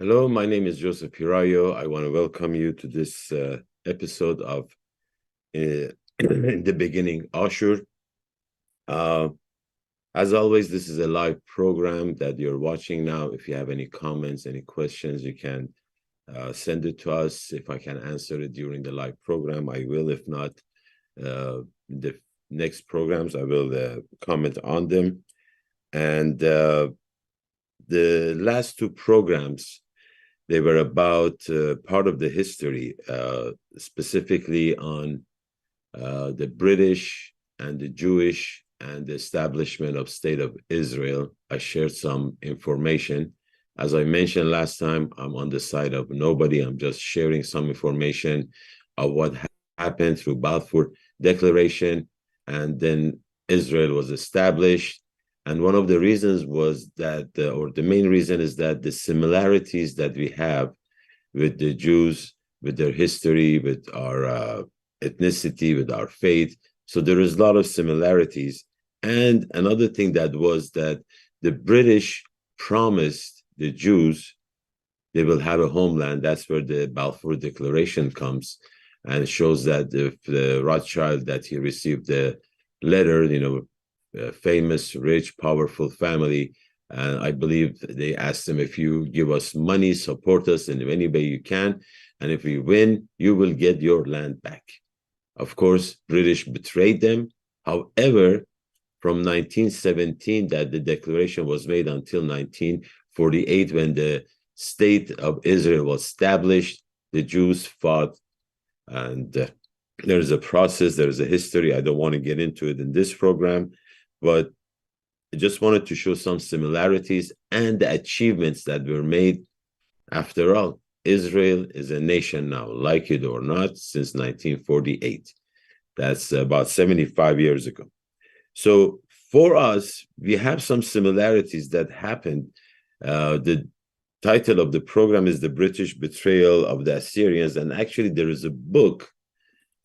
Hello, my name is Joseph Pirayou. I want to welcome you to this episode of In the Beginning, Ashur. Uh, as always, this is a live program that you're watching now. If you have any comments, any questions, you can send it to us. If I can answer it during the live program, I will. If not, the next programs, I will comment on them. And the last two programs, they were about part of the history, specifically on the British and the Jewish and the establishment of State of Israel. I shared some information. As I mentioned last time, I'm on the side of nobody. I'm just sharing some information of what happened through Balfour Declaration, and then Israel was established. And one of the reasons was that, or the main reason is that the similarities that we have with the Jews, with their history, with our ethnicity, with our faith. So there is a lot of similarities. And another thing that was that the British promised the Jews they will have a homeland. That's where the Balfour Declaration comes and shows that the Rothschild, that he received the letter, a famous, rich, powerful family. And I believe they asked him, if you give us money, support us in any way you can, and if we win, you will get your land back. Of course, British betrayed them. However, from 1917, that the declaration was made, until 1948, when the state of Israel was established, the Jews fought, and there's a process, there's a history. I don't want to get into it in this program, but I just wanted to show some similarities and the achievements that were made. After all, Israel is a nation now, like it or not, since 1948. That's about 75 years ago. So for us, we have some similarities that happened. The title of the program is The British Betrayal of the Assyrians. And actually, there is a book,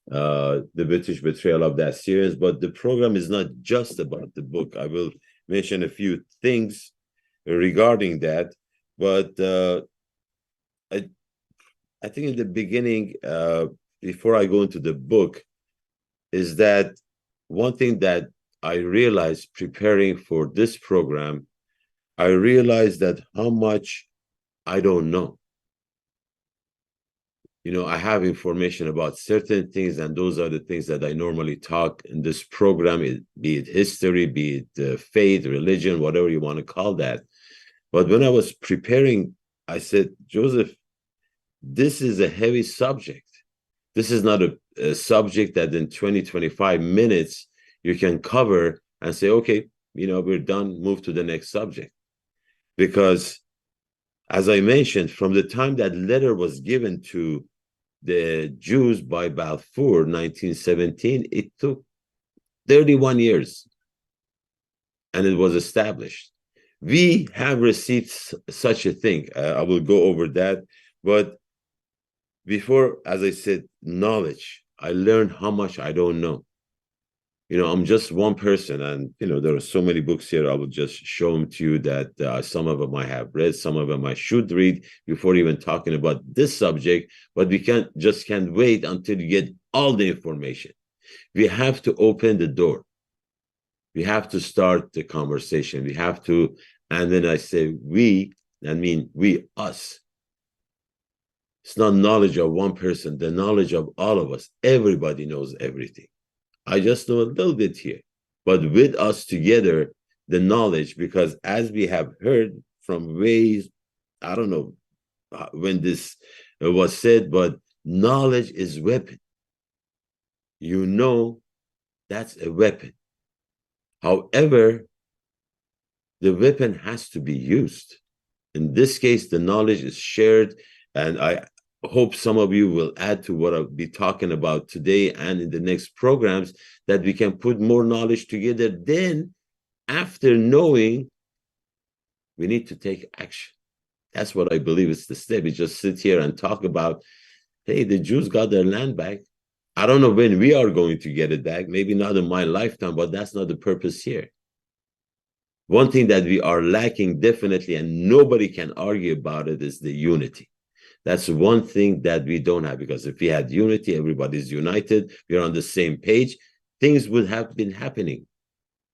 The British Betrayal of the Assyrians, but the program is not just about the book. I will mention a few things regarding that. But I think in the beginning, before I go into the book, is that one thing that I realized preparing for this program, I realized that how much I don't know. I have information about certain things, and those are the things that I normally talk in this program, be it history, be it faith, religion, whatever you want to call that. But when I was preparing, I said, Joseph, this is a heavy subject. This is not a subject that in 20, 25 minutes you can cover and say, okay, we're done, move to the next subject. Because as I mentioned, from the time that letter was given to the Jews by Balfour, 1917, it took 31 years and it was established. We have received such a thing. I will go over that. But before, as I said, knowledge, I learned how much I don't know. I'm just one person, and there are so many books here. I will just show them to you that some of them I have read, some of them I should read before even talking about this subject. But we can't wait until you get all the information. We have to open the door. We have to start the conversation. We have to, and then I say we, I mean we, us. It's not knowledge of one person, the knowledge of all of us. Everybody knows everything. I just know a little bit here, but with us together, the knowledge, because as we have heard from ways, I don't know when this was said, but knowledge is weapon. That's a weapon. However, the weapon has to be used. In this case, the knowledge is shared, and I hope some of you will add to what I'll be talking about today and in the next programs, that we can put more knowledge together. Then, after knowing, we need to take action. That's what I believe is the step. We just sit here and talk about, hey, the Jews got their land back. I don't know when we are going to get it back. Maybe not in my lifetime, but that's not the purpose here. One thing that we are lacking definitely, and nobody can argue about it, is the unity. That's one thing that we don't have, because if we had unity, everybody's united, we're on the same page, things would have been happening,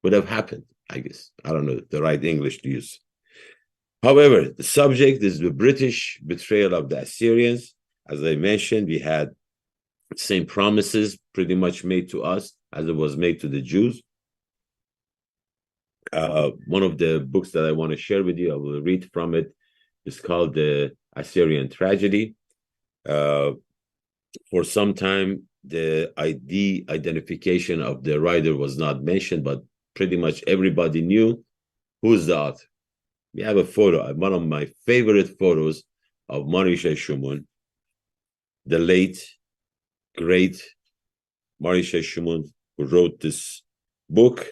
would have happened, I guess. I don't know the right English to use. However, the subject is the British betrayal of the Assyrians. As I mentioned, we had the same promises pretty much made to us as it was made to the Jews. One of the books that I want to share with you, I will read from it. It's called The Assyrian Tragedy. For some time, the identification of the writer was not mentioned, but pretty much everybody knew who's the author. We have a photo, one of my favorite photos of Marisha Shumun, the late, great Marisha Shumun, who wrote this book.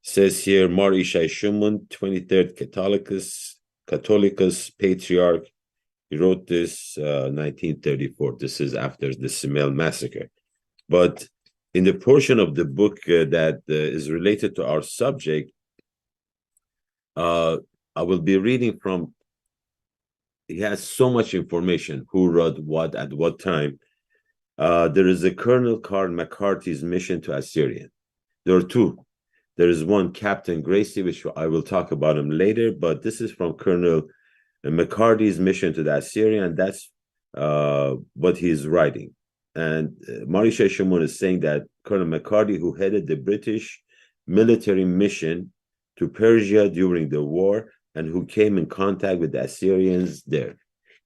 Says here, Marisha Shumun, 23rd Catholicus Patriarch. He wrote this 1934. This is after the Simele massacre. But in the portion of the book that is related to our subject, I will be reading from, he has so much information, who wrote what at what time. There is a Colonel Carl McCarthy's mission to Assyria. There are two. There is one, Captain Gracie, which I will talk about him later, but this is from Colonel McCarthy's mission to the Assyrian, and that's what he's writing. And Marisha Shumun is saying that Colonel McCarthy, who headed the British military mission to Persia during the war, and who came in contact with the Assyrians there.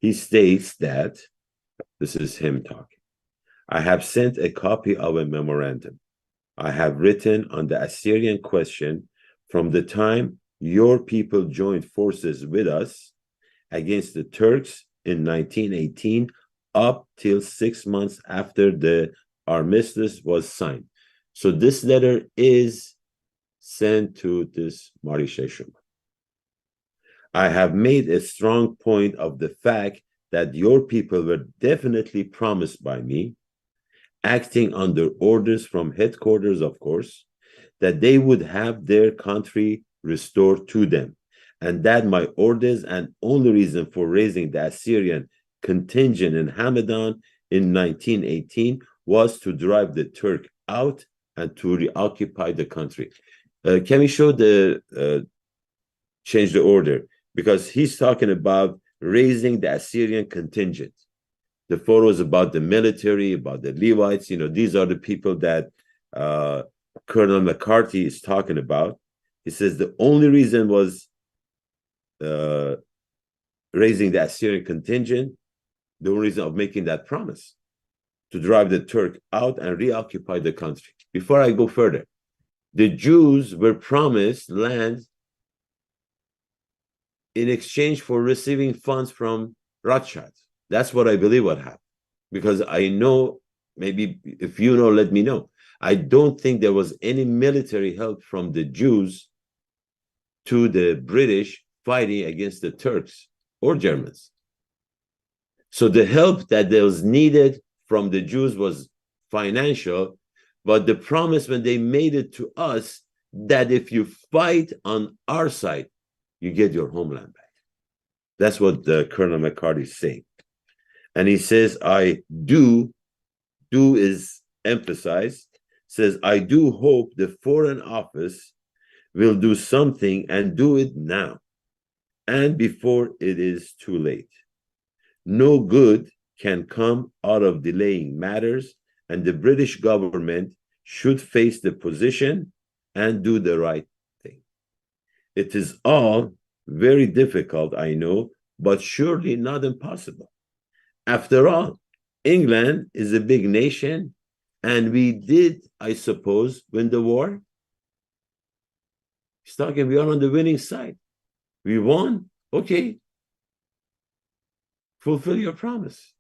He states that, this is him talking, I have sent a copy of a memorandum I have written on the Assyrian question from the time your people joined forces with us against the Turks in 1918 up till 6 months after the armistice was signed. So this letter is sent to this Marisha Shuman. I have made a strong point of the fact that your people were definitely promised by me, acting under orders from headquarters, of course, that they would have their country restored to them, and that my orders and only reason for raising the Assyrian contingent in Hamadan in 1918 was to drive the Turk out and to reoccupy the country. Can we show the, change the order? Because he's talking about raising the Assyrian contingent. The photos about the military, about the Levites, these are the people that Colonel McCarthy is talking about. He says the only reason was raising the Assyrian contingent, the only reason of making that promise, to drive the Turk out and reoccupy the country. Before I go further, the Jews were promised land in exchange for receiving funds from Rothschild. That's what I believe what happened. Because I know, maybe if you know, let me know. I don't think there was any military help from the Jews to the British fighting against the Turks or Germans. So the help that was needed from the Jews was financial, but the promise when they made it to us that if you fight on our side, you get your homeland back. That's what Colonel McCarthy is saying. And he says, I do is emphasized, says, I do hope the Foreign Office will do something and do it now and before it is too late. No good can come out of delaying matters, and the British government should face the position and do the right thing. It is all very difficult, I know, but surely not impossible. After all, England is a big nation, and we did, I suppose, win the war. He's talking, we are on the winning side. We won, okay. Fulfill your promise.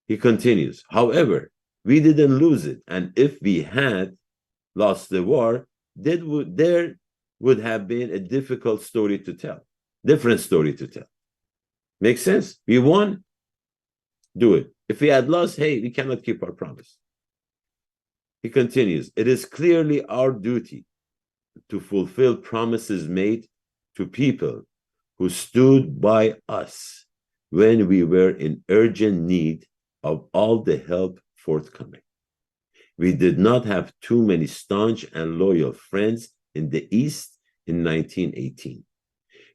He continues, however, we didn't lose it, and if we had lost the war, there would have been a difficult story to tell, different story to tell. Makes sense? We won, do it. If we had lost, hey, we cannot keep our promise. He continues, it is clearly our duty to fulfill promises made to people who stood by us when we were in urgent need of all the help forthcoming. We did not have too many staunch and loyal friends in the East in 1918.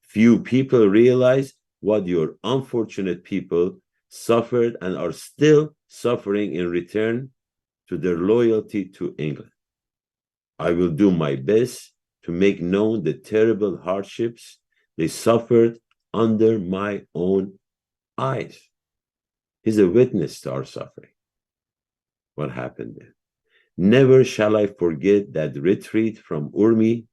Few people realize what your unfortunate people suffered and are still suffering in return to their loyalty to England. I will do my best to make known the terrible hardships they suffered under my own eyes. He's a witness to our suffering. What happened there? Never shall I forget that retreat from Urmi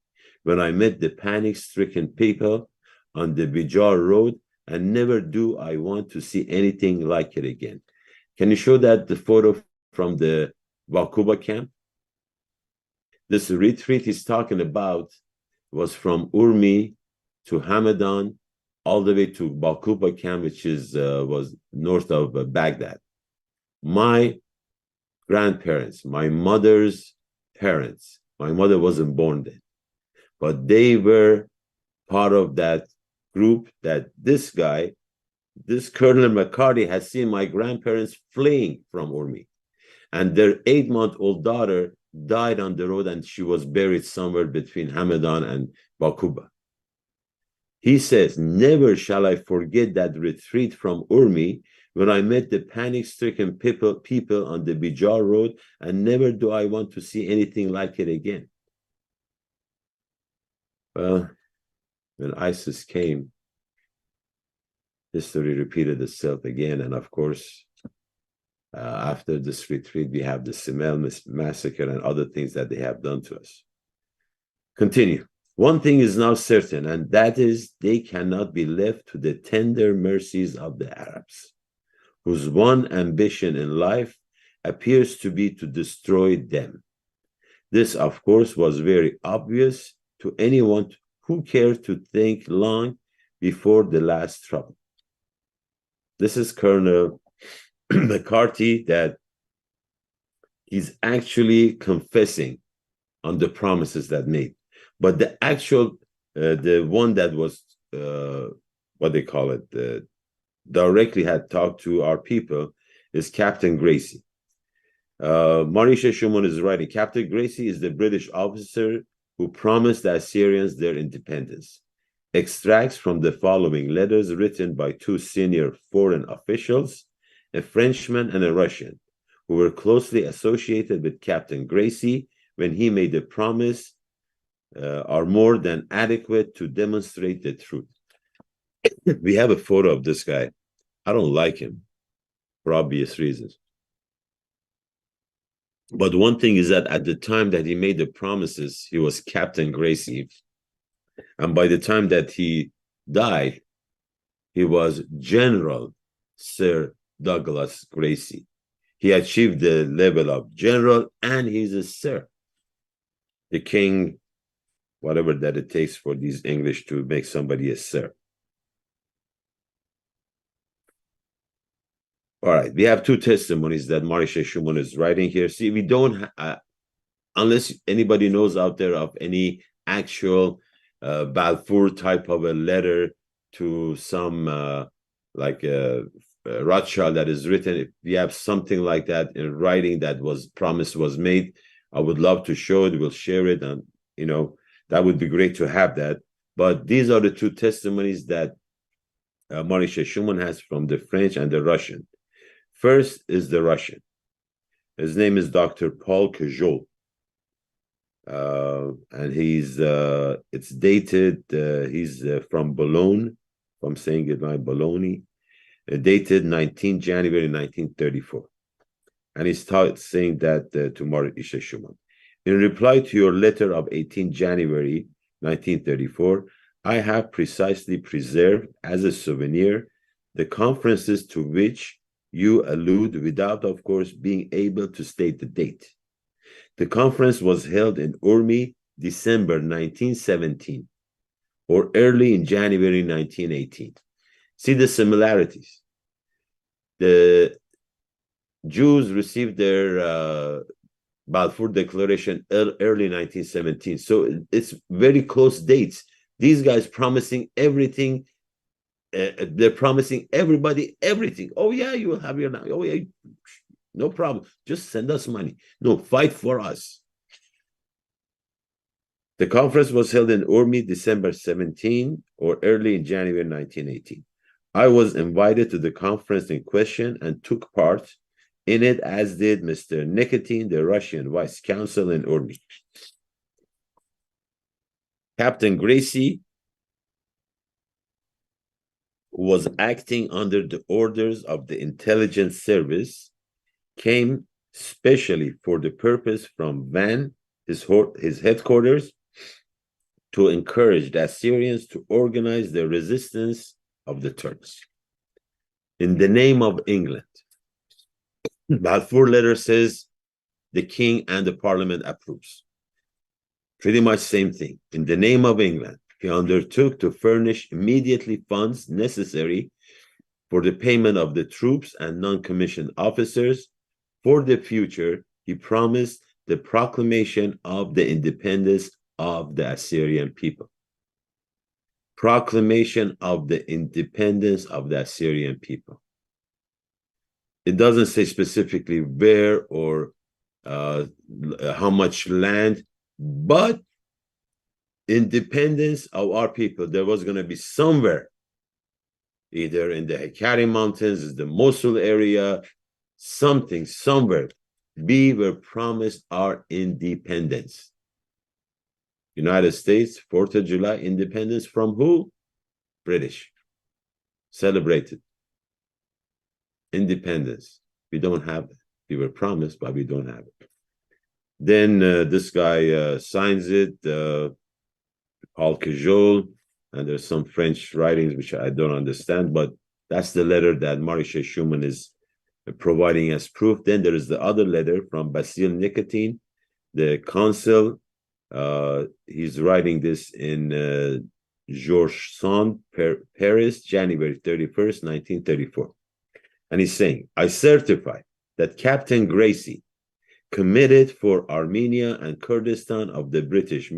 when I met the panic-stricken people on the Bijar road, and never do I want to see anything like it again. Can you show that the photo from the Bakuba camp? This retreat he's talking about was from Urmi to Hamadan, all the way to Bakuba camp, which was north of Baghdad. My grandparents, my mother's parents, my mother wasn't born then, but they were part of that group that this guy, this Colonel McCarthy, has seen my grandparents fleeing from Urmi. And their 8-month-old daughter died on the road, and she was buried somewhere between Hamadan and Bakuba. He says, never shall I forget that retreat from Urmi when I met the panic-stricken people on the Bijar road, and never do I want to see anything like it again. Well, when ISIS came, history repeated itself again. And of course, after this retreat, we have the Simel massacre and other things that they have done to us. Continue. One thing is now certain, and that is they cannot be left to the tender mercies of the Arabs, whose one ambition in life appears to be to destroy them. This, of course, was very obvious to anyone who cared to think long before the last trouble. This is Colonel McCarthy, that he's actually confessing on the promises that made. But the actual, the one that was, what they call it, directly had talked to our people is Captain Gracie. Marisha Shuman is writing, Captain Gracie is the British officer who promised the Assyrians their independence. Extracts from the following letters written by 2 senior foreign officials, a Frenchman and a Russian, who were closely associated with Captain Gracie when he made the promise, are more than adequate to demonstrate the truth. We have a photo of this guy. I don't like him for obvious reasons. But one thing is that at the time that he made the promises, he was Captain Gracie. And by the time that he died, he was General Sir Douglas Gracie. He achieved the level of general, and he's a sir. The king, whatever that it takes for these English to make somebody a sir. All right, we have 2 testimonies that Marisha Shuman is writing here. See, we don't, unless anybody knows out there of any actual Balfour type of a letter to some Rothschild that is written. If we have something like that in writing that was promise was made, I would love to show it. We'll share it, and that would be great to have that. But these are the 2 testimonies that Marisha Shuman has from the French and the Russian. First is the Russian. His name is Dr. Paul Kajol. And he's it's dated, he's from Bologna, if I'm saying it right, Bologna, dated 19 January 1934. And he's saying that to Marisha Shuman. In reply to your letter of 18 January 1934, I have precisely preserved as a souvenir the conferences to which you allude without, of course, being able to state the date. The conference was held in Urmi, December 1917, or early in January 1918. See the similarities. The Jews received their Balfour Declaration, early 1917. So it's very close dates. These guys promising everything. They're promising everybody everything. Oh yeah, you will have your. Oh yeah, no problem. Just send us money. No, fight for us. The conference was held in Urmi, December 17 or early in January 1918. I was invited to the conference in question and took part in it, as did Mr. Nikitin, the Russian vice consul in Urmi. Captain Gracie, who was acting under the orders of the intelligence service, came specially for the purpose from Van, his headquarters, to encourage the Assyrians to organize the resistance of the Turks. In the name of England, Balfour letter says the king and the parliament approves. Pretty much same thing. In the name of England, he undertook to furnish immediately funds necessary for the payment of the troops and non-commissioned officers. For the future, he promised the proclamation of the independence of the Assyrian people. Proclamation of the independence of the Assyrian people. It doesn't say specifically where or how much land, but independence of our people. There was going to be somewhere, either in the Hakkari Mountains, the Mosul area, something, somewhere. We were promised our independence. United States, 4th of July, independence from who? British. Celebrated. Independence. We don't have it. We were promised, but we don't have it. Then this guy signs it, Paul Cajol, and there's some French writings which I don't understand, but that's the letter that Maréchal Schumann is providing as proof. Then there is the other letter from Basile Nikitin, the consul. He's writing this in Georges Sand, Paris, January 31st, 1934. And he's saying, I certify that Captain Gracie, committed for Armenia and Kurdistan of the British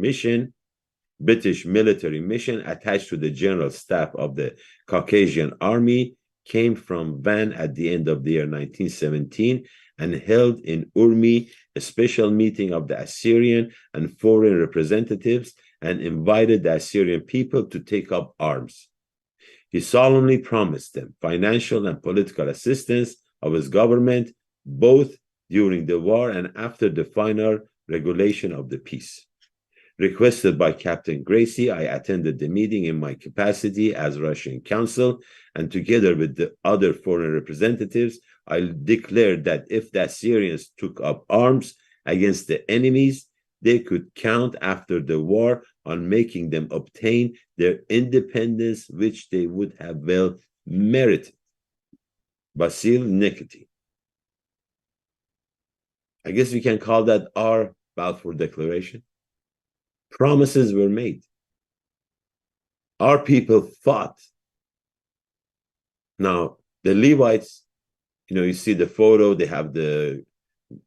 military mission attached to the general staff of the Caucasian Army, came from Van at the end of the year 1917 and held in Urmi a special meeting of the Assyrian and foreign representatives and invited the Assyrian people to take up arms. He solemnly promised them financial and political assistance of his government, both during the war and after the final regulation of the peace. Requested by Captain Gracie, I attended the meeting in my capacity as Russian consul, and together with the other foreign representatives, I declared that if the Assyrians took up arms against the enemies, they could count after the war on making them obtain their independence, which they would have well merited. Basile Nikitin. I guess we can call that our Balfour Declaration. Promises were made. Our people fought. Now, the Levites, you see the photo, they have the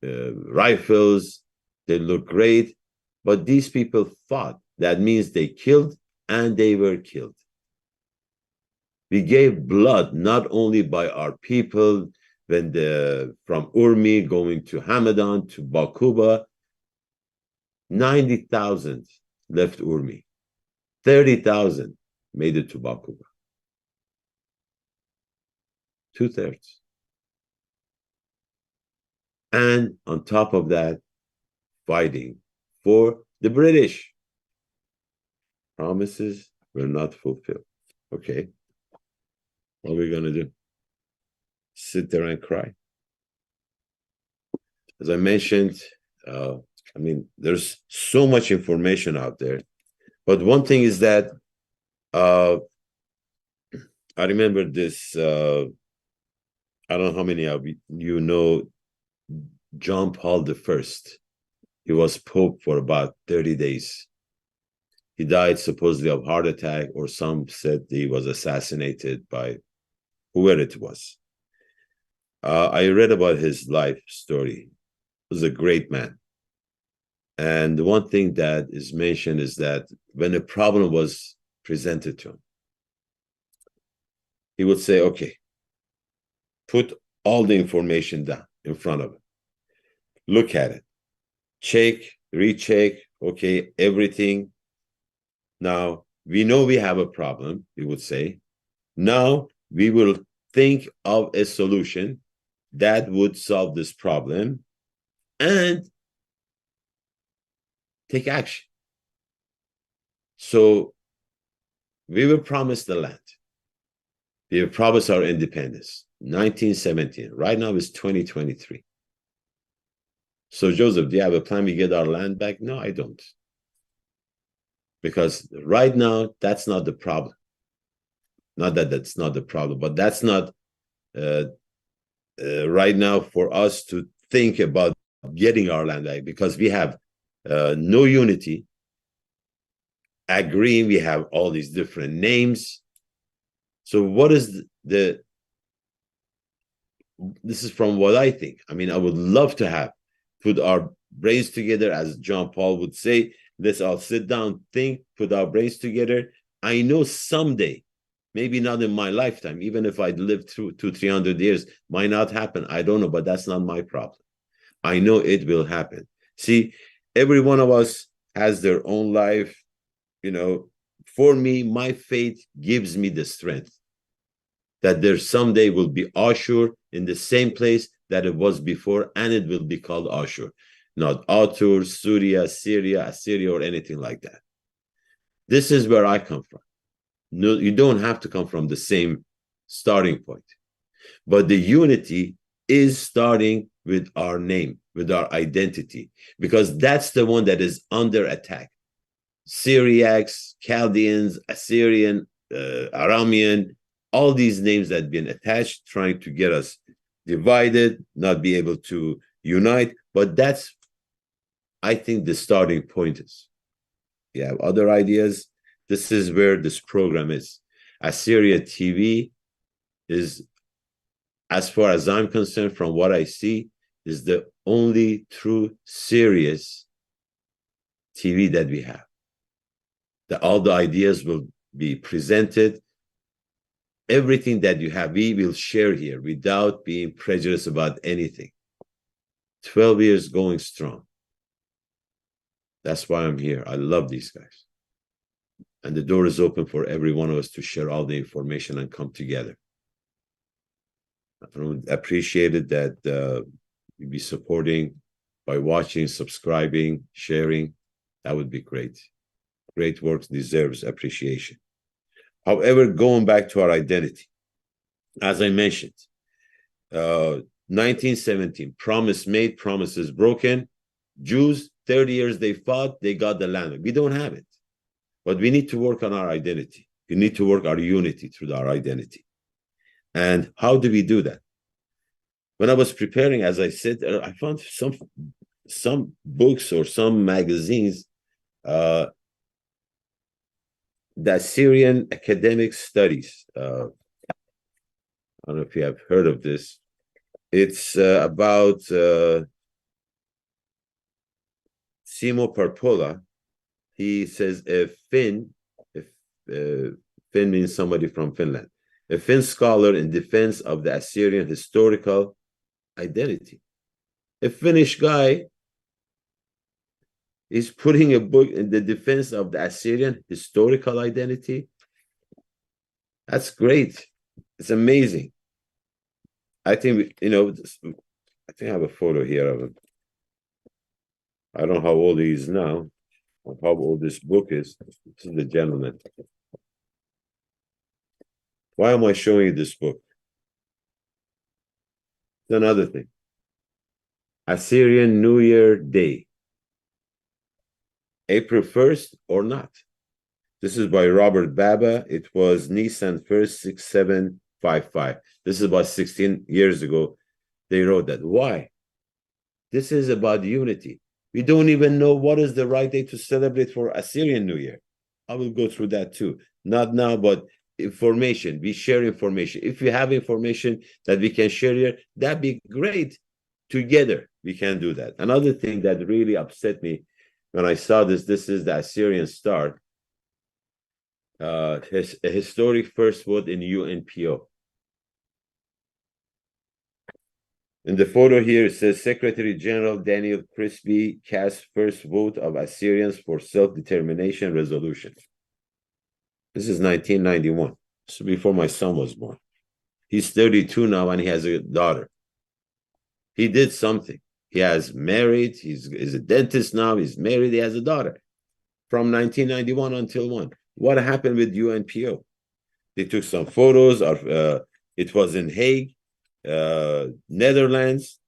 rifles, they look great, but these people fought. That means they killed and they were killed. We gave blood not only by our people when from Urmi going to Hamadan to Bakuba, 90,000 left Urmi. 30,000 made it to Bakuba. 2/3. And on top of that, fighting for the British. Promises were not fulfilled. Okay. What are we going to do? Sit there and cry. As I mentioned, there's so much information out there. But one thing is that I remember this, I don't know how many of you know John Paul I. He was Pope for about 30 days. He died supposedly of heart attack, or some said he was assassinated by whoever it was. I read about his life story. He was a great man. And the one thing that is mentioned is that when a problem was presented to him, he would say, okay, put all the information down in front of him. Look at it. Check, recheck, okay, everything. Now, we know we have a problem, he would say. Now, we will think of a solution that would solve this problem and take action. So, we were promised the land. We were promised our independence, 1917. Right now it's 2023. So, Joseph, do you have a plan we get our land back? No, I don't. Because right now, that's not the problem. Not that that's not the problem, but that's not right now for us to think about getting our land back, because we have no unity, agreeing, we have all these different names. So what is this is from what I think. I mean, I would love to have put our brains together, as John Paul would say. Let's all sit down, think, put our brains together. I know someday, maybe not in my lifetime, even if I'd lived through 200-300 years, might not happen. I don't know, but that's not my problem. I know it will happen. See, every one of us has their own life. You know, for me, my faith gives me the strength that there someday will be Ashur in the same place that it was before, and it will be called Ashur. Not Atur, Syria, Assyria, or anything like that. This is where I come from. No, you don't have to come from the same starting point. But the unity is starting with our name, with our identity, because that's the one that is under attack. Syriacs, Chaldeans, Assyrian, Aramean, all these names that have been attached, trying to get us divided, not be able to unite. But that's, I think, the starting point is. You have other ideas. This is where this program is. Assyria TV is, as far as I'm concerned, from what I see, is the only true serious TV that we have. That all the ideas will be presented. Everything that you have, we will share here without being prejudiced about anything. 12 years going strong. That's why I'm here. I love these guys. And the door is open for every one of us to share all the information and come together. I would appreciate it that you'd be supporting by watching, subscribing, sharing. That would be great. Great work deserves appreciation. However, going back to our identity, as I mentioned, 1917, promise made, promises broken. Jews, 30 years they fought, they got the land. We don't have it. But we need to work on our identity. We need to work our unity through our identity. And how do we do that? When I was preparing, as I said, I found some books or some magazines, the Assyrian Academic Studies. I don't know if you have heard of this. It's about Simo Parpola. He says Finn means somebody from Finland, a Finn scholar in defense of the Assyrian historical identity. A Finnish guy is putting a book in the defense of the Assyrian historical identity. That's great. It's amazing. I think, I think I have a photo here of him. I don't know how old he is now, or how old this book is. This is the gentleman. Why am I showing you this book? It's another thing. Assyrian New Year Day. April 1st or not. This is by Robert Baba. It was Nisan 1st, 6755. This is about 16 years ago. They wrote that. Why? This is about unity. We don't even know what is the right day to celebrate for Assyrian New Year. I will go through that too. Not now, but information. We share information. If you have information that we can share here, that'd be great. Together, we can do that. Another thing that really upset me when I saw this, this is the Assyrian star, a historic first vote in UNPO. In the photo here, it says Secretary General Daniel Crispy cast first vote of Assyrians for self-determination resolution. This is 1991. So before my son was born. He's 32 now and he has a daughter. He did something. He has married. He's a dentist now. He's married. He has a daughter. From 1991 until one. What happened with UNPO? They took some photos of, it was in Hague, Netherlands.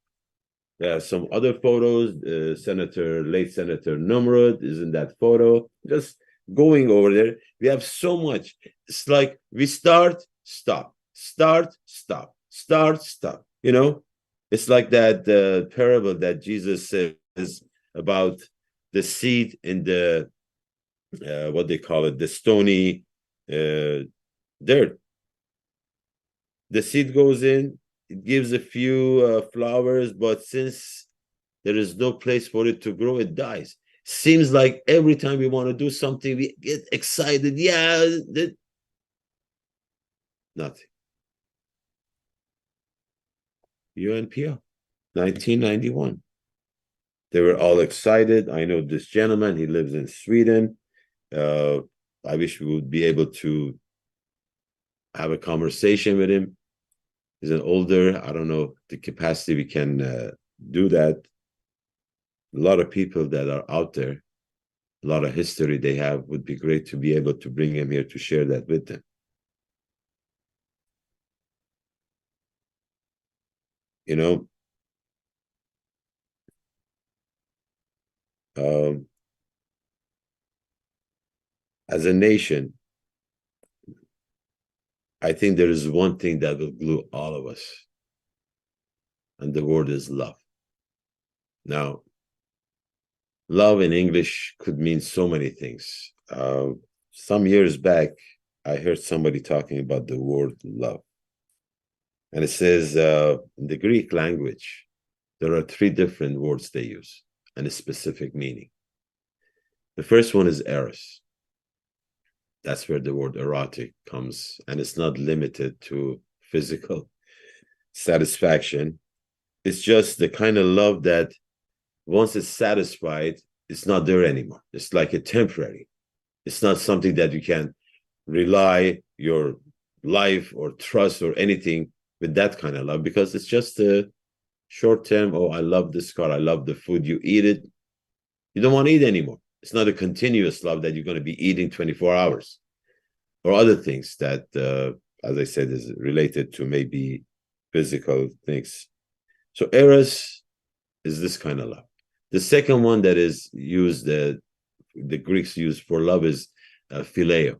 Some other photos. Late Senator Numrod is in that photo. Just going over there. We have so much. It's like we start, stop, start, stop, start, stop. You know, it's like that parable that Jesus says about the seed in the what they call it, the stony dirt. The seed goes in, it gives a few flowers, but since there is no place for it to grow, it dies. Seems like every time we want to do something, we get excited. Yeah, nothing. UNPO, 1991. They were all excited. I know this gentleman, he lives in Sweden. I wish we would be able to have a conversation with him. He's an older, I don't know the capacity we can do that. A lot of people that are out there, a lot of history they have, would be great to be able to bring him here to share that with them. You know, as a nation, I think there is one thing that will glue all of us, and the word is love. Now, love in English could mean so many things. Some years back, I heard somebody talking about the word love. And it says in the Greek language, there are 3 different words they use and a specific meaning. The first one is eros. That's where the word erotic comes, and it's not limited to physical satisfaction. It's just the kind of love that once it's satisfied, it's not there anymore. It's like a temporary. It's not something that you can rely your life or trust or anything with that kind of love, because it's just a short term. Oh, I love this car. I love the food. You eat it. You don't want to eat anymore. It's not a continuous love that you're going to be eating 24 hours or other things that, as I said, is related to maybe physical things. So eros is this kind of love. The second one that is used, the Greeks use for love, is phileo.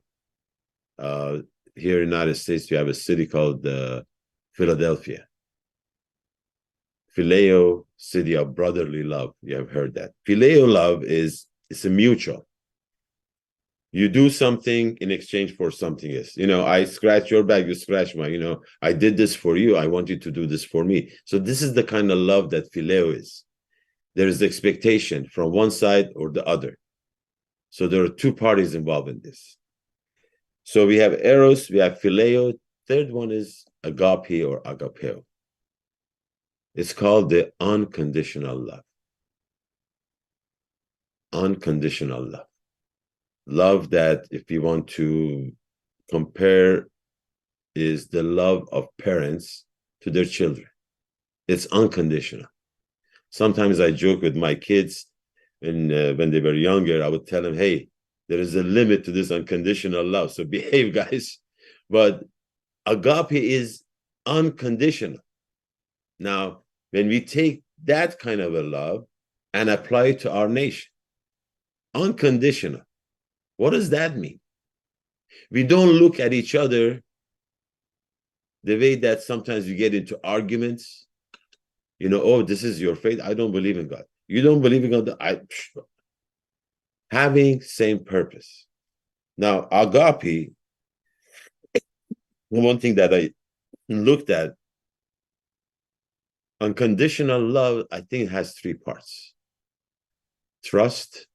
Here in the United States, we have a city called Philadelphia. Phileo, city of brotherly love. You have heard that. Phileo love it's a mutual. You do something in exchange for something else. You know, I scratch your back, you scratch mine. You know, I did this for you. I want you to do this for me. So this is the kind of love that phileo is. There is expectation from one side or the other. So there are 2 parties involved in this. So we have eros, we have phileo. Third one is agape or agapeo. It's called the unconditional love. Unconditional love. Love that, if you want to compare, is the love of parents to their children. It's unconditional. Sometimes I joke with my kids, and when they were younger, I would tell them, hey, there is a limit to this unconditional love, so behave, guys. But agape is unconditional. Now, when we take that kind of a love and apply it to our nation, unconditional, what does that mean? We don't look at each other the way that sometimes you get into arguments. You know, oh, this is your faith. I don't believe in God. You don't believe in God. Having same purpose. Now, agape, one thing that I looked at, unconditional love, I think, has 3 parts: trust,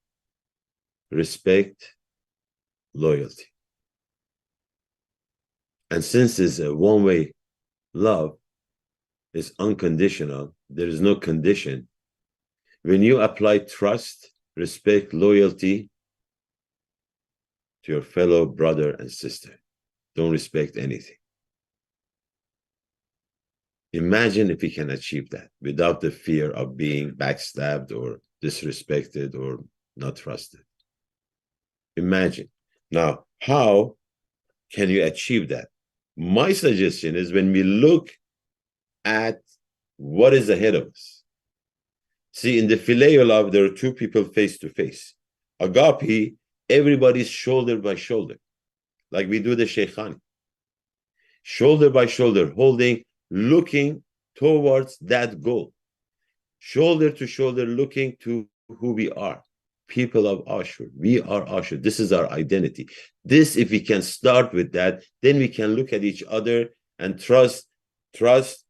respect, loyalty. And since it's a one-way love, it's unconditional, there is no condition. When you apply trust, respect, loyalty to your fellow brother and sister, don't respect anything. Imagine if we can achieve that without the fear of being backstabbed or disrespected or not trusted. Imagine. Now, how can you achieve that? My suggestion is when we look at what is ahead of us. See, in the filial love, there are two people face to face. Agape, everybody's shoulder by shoulder, like we do the Sheikhani. Shoulder by shoulder, holding, looking towards that goal. Shoulder to shoulder, looking to who we are. People of Ashur. We are Ashur. This is our identity. This, if we can start with that, then we can look at each other and trust,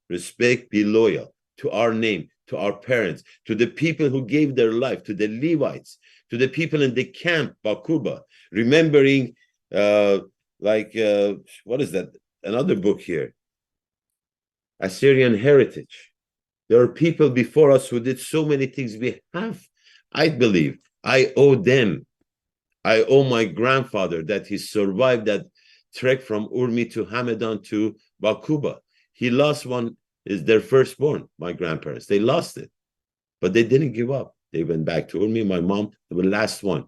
respect, be loyal to our name, to our parents, to the people who gave their life, to the Levites, to the people in the camp, Bakuba, remembering, what is that? Another book here, Assyrian heritage. There are people before us who did so many things. We have, I believe, I owe them. I owe my grandfather that he survived that trek from Urmi to Hamadan to Bakuba. He lost one, is their firstborn, my grandparents. They lost it, but they didn't give up. They went back to Urmi. My mom, the last one.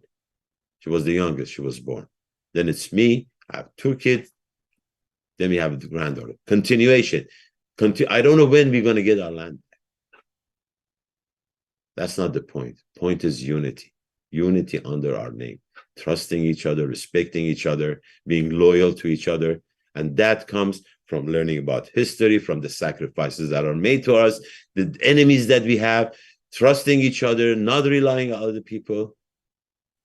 She was the youngest. She was born. Then it's me. I have two kids. Then we have the granddaughter. Continuation. I don't know when we're going to get our land back. That's not the point. Point is unity. Unity under our name. Trusting each other, respecting each other, being loyal to each other. And that comes from learning about history, from the sacrifices that are made to us, the enemies that we have, trusting each other, not relying on other people.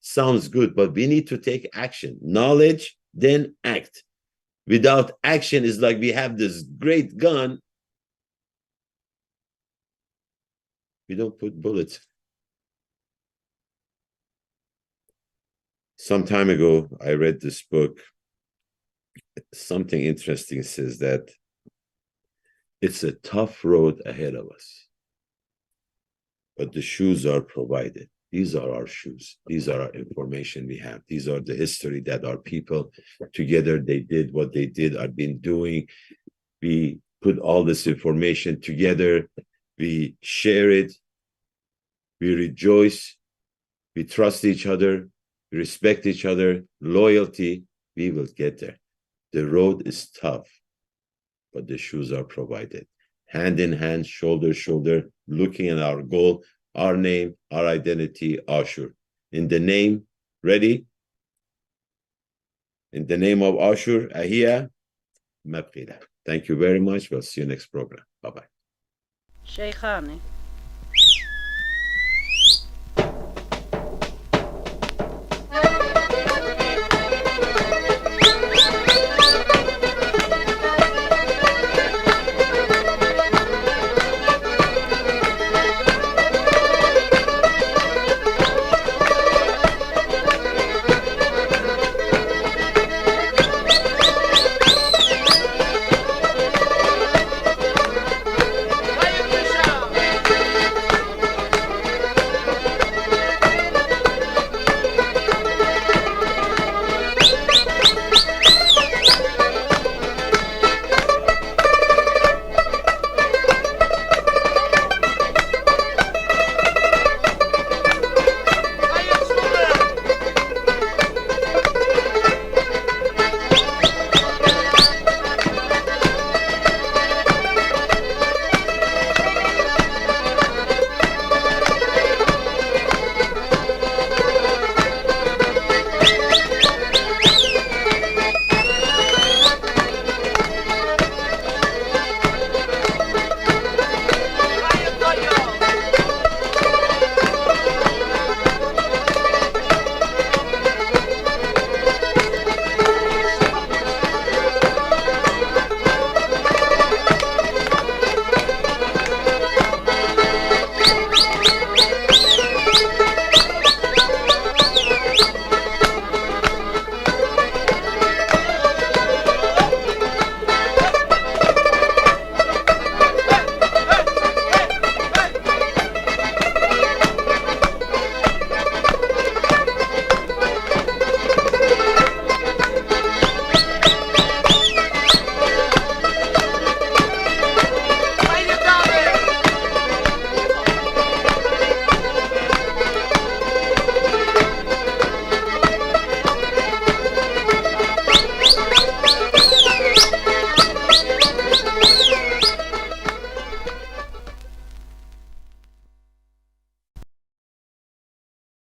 Sounds good, but we need to take action. Knowledge, then act. Without action, it's like we have this great gun. We don't put bullets. Some time ago, I read this book. Something interesting says that it's a tough road ahead of us, but the shoes are provided. These are our shoes. These are our information we have. These are the history that our people together, they did what they did, have been doing. We put all this information together. We share it. We rejoice. We trust each other. We respect each other. Loyalty. We will get there. The road is tough, but the shoes are provided. Hand in hand, shoulder to shoulder, looking at our goal, our name, our identity, Ashur. In the name, ready? In the name of Ashur, Ahia, Mabqila. Thank you very much. We'll see you next program. Bye-bye. Sheikhani.